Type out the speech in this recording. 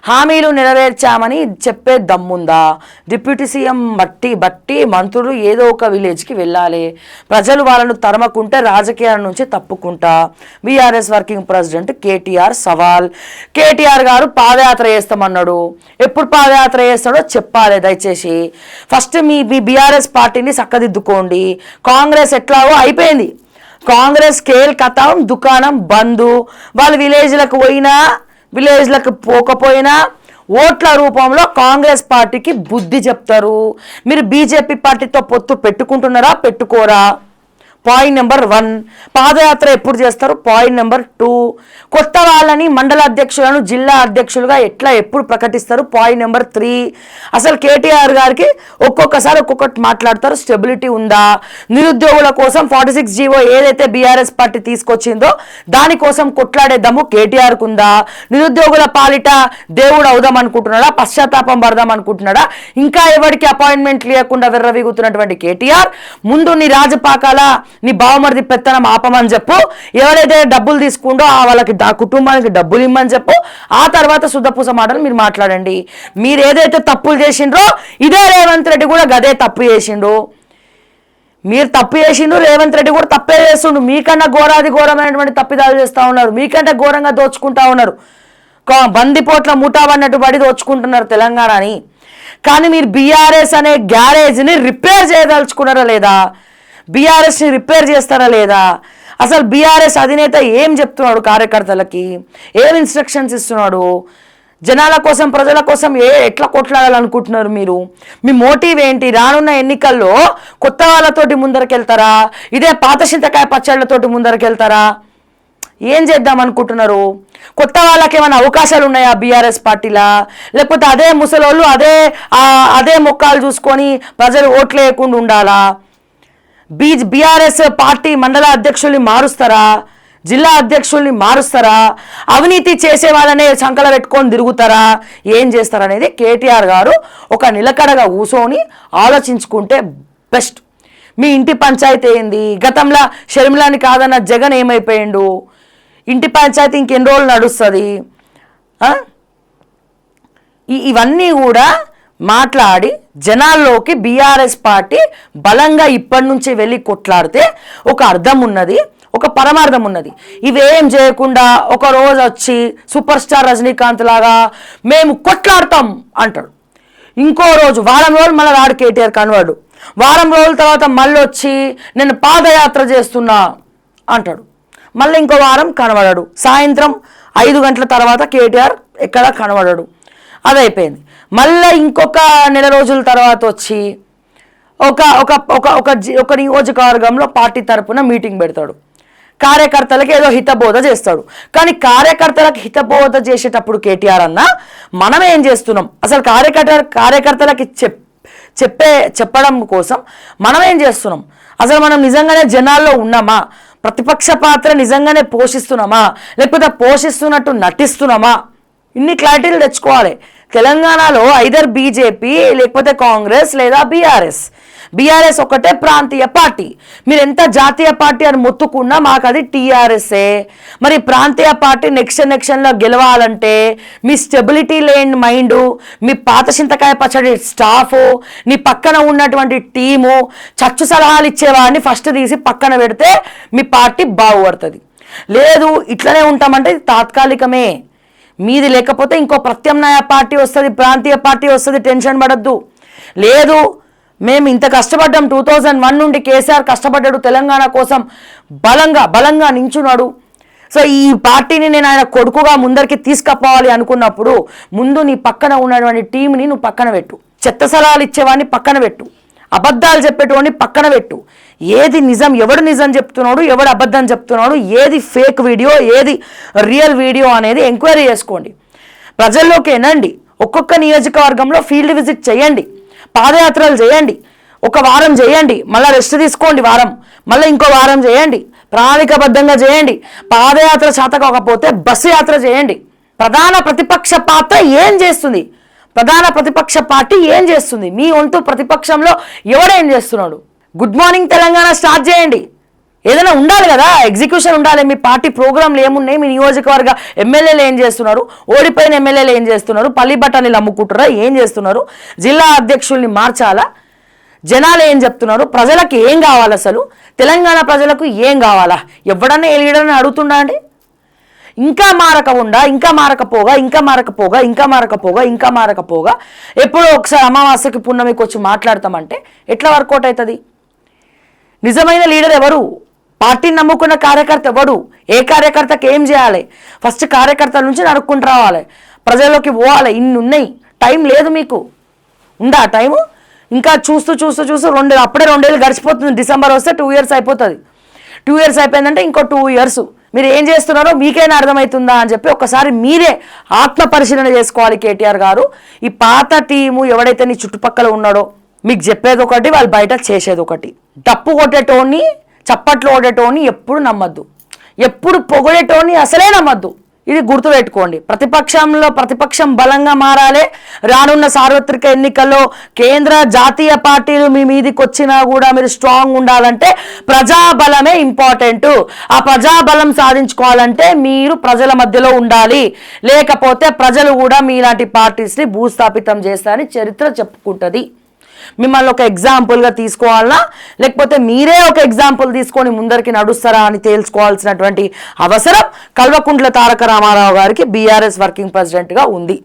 హామీలు నెరవేర్చామని చెప్పే దమ్ముందా? డిప్యూటీ సీఎం బట్టి మంత్రులు ఏదో ఒక విలేజ్కి వెళ్ళాలి, ప్రజలు వాళ్ళను తరమకుంటే రాజకీయాల నుంచి తప్పుకుంటా. బీఆర్ఎస్ వర్కింగ్ ప్రెసిడెంట్ కేటీఆర్ సవాల్. కేటీఆర్ గారు పాదయాత్ర చేస్తామన్నాడు, ఎప్పుడు పాదయాత్ర చేస్తాడో చెప్పాలి దయచేసి. ఫస్ట్ మీ బీఆర్ఎస్ పార్టీని చక్కదిద్దుకోండి. కాంగ్రెస్ ఎట్లాగో అయిపోయింది, కాంగ్రెస్ కేల్ కథం, దుకాణం బంధు. వాళ్ళు విలేజ్లకు పోయినా విలేజ్లకు పోకపోయినా ఓట్ల రూపంలో కాంగ్రెస్ పార్టీకి బుద్ధి చెప్తారు. మీరు బీజేపీ పార్టీతో పొత్తు పెట్టుకుంటున్నారా పెట్టుకోరా? Point number 1. పాదయాత్ర ఎప్పుడు చేస్తారు? Point number 2. కొత్త వాళ్ళని మండల అధ్యక్షులను జిల్లా అధ్యక్షులుగా ఎప్పుడు ప్రకటిస్తారు? Point number 3. అసలు కేటీఆర్ గారికి ఒక్కొక్కసారి ఒక్కొక్కటి మాట్లాడతారు. స్టెబిలిటీ ఉందా? నిరుద్యోగుల కోసం 46 జీవో ఏదైతే బీఆర్ఎస్ పార్టీ తీసుకొచ్చిందో దానికోసం కొట్లాడే దమ్ము కేటీఆర్కు ఉందా? నిరుద్యోగుల పాలిట దేవుడు అవుదాం అనుకుంటున్నాడా? పశ్చాత్తాపం పడదాం అనుకుంటున్నాడా? ఇంకా ఎవరికి అపాయింట్మెంట్ లేకుండా విర్రవీగుతున్నటువంటి కేటీఆర్ ముందు నీ రాజపాకాల నీ బావమరిది పెత్తనం ఆపమని చెప్పు. ఎవరైతే డబ్బులు తీసుకుంటో వాళ్ళకి కుటుంబానికి డబ్బులు ఇమ్మని చెప్పు. ఆ తర్వాత శుద్ధపూస మాటలు మీరు మాట్లాడండి. మీరు ఏదైతే తప్పులు చేసిండ్రో ఇదే రేవంత్ రెడ్డి కూడా గదే తప్పు చేసిండు. మీరు తప్పు చేసిండు, రేవంత్ రెడ్డి కూడా తప్పే చేస్తుండు. మీకన్నా ఘోరమైనటువంటి తప్పిదాలు చేస్తూ ఉన్నారు, మీకంటే ఘోరంగా దోచుకుంటా ఉన్నారు. బందిపోట్ల ముఠావన్నట్టు పడి దోచుకుంటున్నారు తెలంగాణని. కానీ మీరు బీఆర్ఎస్ అనే గ్యారేజ్ని రిపేర్ చేయదలుచుకున్నారా లేదా? బీఆర్ఎస్ని రిపేర్ చేస్తారా లేదా? అసలు బీఆర్ఎస్ అధినేత ఏం చెప్తున్నాడు? కార్యకర్తలకి ఏం ఇన్స్ట్రక్షన్స్ ఇస్తున్నాడు? జనాల కోసం ప్రజల కోసం ఎట్లా కొట్లాడాలనుకుంటున్నారు మీరు? మీ మోటివ్ ఏంటి? రానున్న ఎన్నికల్లో కొత్త వాళ్ళతోటి ముందరకెళ్తారా? ఇదే పాత చింతకాయ పచ్చళ్ళతోటి ముందరకెళ్తారా? ఏం చేద్దాం అనుకుంటున్నారు? కొత్త వాళ్ళకి ఏమైనా అవకాశాలు ఉన్నాయా బీఆర్ఎస్ పార్టీలా? లేకపోతే అదే ముసలోళ్ళు అదే మొక్కలు చూసుకొని ప్రజలు ఓట్లు వేయకుండా ఉండాలా? బీఆర్ఎస్ పార్టీ మండల అధ్యక్షుల్ని మారుస్తారా? జిల్లా అధ్యక్షుల్ని మారుస్తారా? అవినీతి చేసే వాళ్ళనే సంకల పెట్టుకొని తిరుగుతారా? ఏం చేస్తారనేది కేటీఆర్ గారు ఒక నిలకడగా కూర్చొని ఆలోచించుకుంటే బెస్ట్. మీ ఇంటి పంచాయతీ ఏంది? గతంలో షర్మిలాని కాదన్న జగన్ ఏమైపోయిండు? ఇంటి పంచాయతీ ఇంకెన్ని రోజులు నడుస్తుంది? ఇవన్నీ కూడా మాట్లాడి జనాల్లోకి బీఆర్ఎస్ పార్టీ బలంగా ఇప్పటి నుంచి వెళ్ళి కొట్లాడితే ఒక అర్థం ఉన్నది, ఒక పరమార్థం ఉన్నది. ఇవేం చేయకుండా ఒక రోజు వచ్చి సూపర్ స్టార్ రజనీకాంత్ లాగా మేము కొట్లాడతాం అంటాడు. ఇంకో రోజు వారం రోజులు మళ్ళీ రాడు కేటీఆర్ కనవాడు. వారం రోజుల తర్వాత మళ్ళీ వచ్చి నేను పాదయాత్ర చేస్తున్నా అంటాడు. మళ్ళీ ఇంకో వారం కనబడాడు. సాయంత్రం 5 గంటల తర్వాత కేటీఆర్ ఎక్కడా కనబడాడు. అదైపోయింది. మళ్ళీ ఇంకొక నెల రోజుల తర్వాత వచ్చి ఒక నియోజకవర్గంలో పార్టీ తరపున మీటింగ్ పెడతాడు. కార్యకర్తలకి ఏదో హితబోధ చేస్తాడు. కానీ కార్యకర్తలకు హితబోధ చేసేటప్పుడు కేటీఆర్ అన్న మనం ఏం చేస్తున్నాం? అసలు కార్యకర్తలకి చెప్పడం కోసం మనం ఏం చేస్తున్నాం? అసలు మనం నిజంగానే జనాల్లో ఉన్నామా? ప్రతిపక్ష పాత్ర నిజంగానే పోషిస్తున్నామా? లేకపోతే పోషిస్తున్నట్టు నటిస్తున్నామా? ఇన్ని క్లారిటీలు తెచ్చుకోవాలి. తెలంగాణలో ఐదర్ బీజేపీ లేకపోతే కాంగ్రెస్ లేదా బీఆర్ఎస్ ఒకటే ప్రాంతీయ పార్టీ. మీరు ఎంత జాతీయ పార్టీ అని మొత్తుకున్నా మాకు అది టీఆర్ఎస్ఏ. మరి ప్రాంతీయ పార్టీ నెక్స్ట్లో గెలవాలంటే మీ స్టెబిలిటీ లేని మైండు, మీ పాత చింతకాయ పచ్చడి స్టాఫ్, నీ పక్కన ఉన్నటువంటి టీము, చచ్చు సలహాలు ఇచ్చేవాడిని ఫస్ట్ తీసి పక్కన పెడితే మీ పార్టీ బాగుపడుతుంది. లేదు ఇట్లనే ఉంటామంటే ఇది తాత్కాలికమే. మీది లేకపోతే ఇంకో ప్రత్యామ్నాయ పార్టీ వస్తుంది, ప్రాంతీయ పార్టీ వస్తుంది, టెన్షన్ పడద్దు. లేదు మేము ఇంత కష్టపడ్డాం, 2001 నుండి కేసీఆర్ కష్టపడ్డాడు తెలంగాణ కోసం, బలంగా నించున్నాడు. సో ఈ పార్టీని నేను ఆయన కొడుకుగా ముందరికి తీసుకుపోవాలి అనుకున్నప్పుడు ముందు నీ పక్కన ఉన్నటువంటి టీంని నువ్వు పక్కన పెట్టు. చెత్త సలహాలు ఇచ్చేవాడిని పక్కన పెట్టు, అబద్ధాలు చెప్పేటోడిని పక్కన పెట్టు. ఏది నిజం, ఎవడు నిజం చెప్తున్నాడు, ఎవడు అబద్ధం చెప్తున్నాడు, ఏది ఫేక్ వీడియో, ఏది రియల్ వీడియో అనేది ఎంక్వైరీ చేసుకోండి. ప్రజల్లోకి ఎనండి. ఒక్కొక్క నియోజకవర్గంలో ఫీల్డ్ విజిట్ చేయండి, పాదయాత్రలు చేయండి, ఒక వారం చేయండి, మళ్ళీ రెస్ట్ తీసుకోండి వారం, మళ్ళీ ఇంకో వారం చేయండి, ప్రణాళికాబద్ధంగా చేయండి. పాదయాత్ర శాతకాకపోతే బస్సు యాత్ర చేయండి. ప్రధాన ప్రతిపక్ష పాత్ర ఏం చేస్తుంది? ప్రధాన ప్రతిపక్ష పార్టీ ఏం చేస్తుంది? మీ వంతు ప్రతిపక్షంలో ఎవడేం చేస్తున్నాడు? గుడ్ మార్నింగ్ తెలంగాణ స్టార్ట్ చేయండి. ఏదైనా ఉండాలి కదా, ఎగ్జిక్యూషన్ ఉండాలి. మీ పార్టీ ప్రోగ్రాంలు ఏమున్నాయి, మీ నియోజకవర్గ ఎమ్మెల్యేలు ఏం చేస్తున్నారు, ఓడిపోయిన ఎమ్మెల్యేలు ఏం చేస్తున్నారు, పల్లి బఠానీలు అమ్ముకుంటారా, ఏం చేస్తున్నారు, జిల్లా అధ్యక్షుల్ని మార్చాలా, జనాలు ఏం చెప్తున్నారు, ప్రజలకు ఏం కావాలి, అసలు తెలంగాణ ప్రజలకు ఏం కావాలా, ఎవడన్నా ఏ లీడర్ని అడుగుతుండా అండి. ఇంకా మారకపోగా ఎప్పుడో ఒకసారి అమావాస్యకి పున్నమికి వచ్చి మాట్లాడతామంటే ఎట్లా వర్కౌట్ అవుతుంది? నిజమైన లీడర్ ఎవరు? పార్టీని నమ్ముకున్న కార్యకర్త ఎవడు? ఏ కార్యకర్తకి ఏం చేయాలి? ఫస్ట్ కార్యకర్తల నుంచి నరుక్కుంటూ రావాలి, ప్రజల్లోకి పోవాలి. ఇన్ని ఉన్నాయి, టైం లేదు మీకు. ఉందా టైము? ఇంకా చూస్తూ అప్పుడే 2 ఏళ్ళు గడిచిపోతుంది. డిసెంబర్ వస్తే 2 years అయిపోతుంది. 2 years అయిపోయిందంటే ఇంకో 2 years మీరు ఏం చేస్తున్నారో మీకైనా అర్థమవుతుందా అని చెప్పి ఒకసారి మీరే ఆత్మ పరిశీలన చేసుకోవాలి. కేటీఆర్ గారు, ఈ పాత టీము ఎవడైతే నీ చుట్టుపక్కల ఉన్నాడో మీకు చెప్పేది ఒకటి, వాళ్ళు బయట చేసేది ఒకటి. డప్పు కొట్టేటోని, చప్పట్లు కొట్టేటోని ఎప్పుడు నమ్మద్దు, ఎప్పుడు పొగడేటోని అసలే నమ్మద్దు. ఇది గుర్తుపెట్టుకోండి. ప్రతిపక్షం బలంగా మారాలి. రానున్న సార్వత్రిక ఎన్నికల్లో కేంద్ర జాతీయ పార్టీలు మీ మీదకి వచ్చినా కూడా మీరు స్ట్రాంగ్ ఉండాలంటే ప్రజాబలమే ఇంపార్టెంట్. ఆ ప్రజాబలం సాధించుకోవాలంటే మీరు ప్రజల మధ్యలో ఉండాలి. లేకపోతే ప్రజలు కూడా మీలాంటి పార్టీస్ని భూస్థాపితం చేస్తారని చరిత్ర చెప్పుకుంటుంది. మిమ్మల్ని ఒక ఎగ్జాంపుల్గా తీసుకోవాలా, లేకపోతే మీరే ఒక ఎగ్జాంపుల్ తీసుకొని ముందరికి నడుస్తారా అని తేల్చుకోవాల్సినటువంటి అవసరం కల్వకుంట్ల తారక రామారావు గారికి బీఆర్ఎస్ వర్కింగ్ ప్రెసిడెంట్గా ఉంది.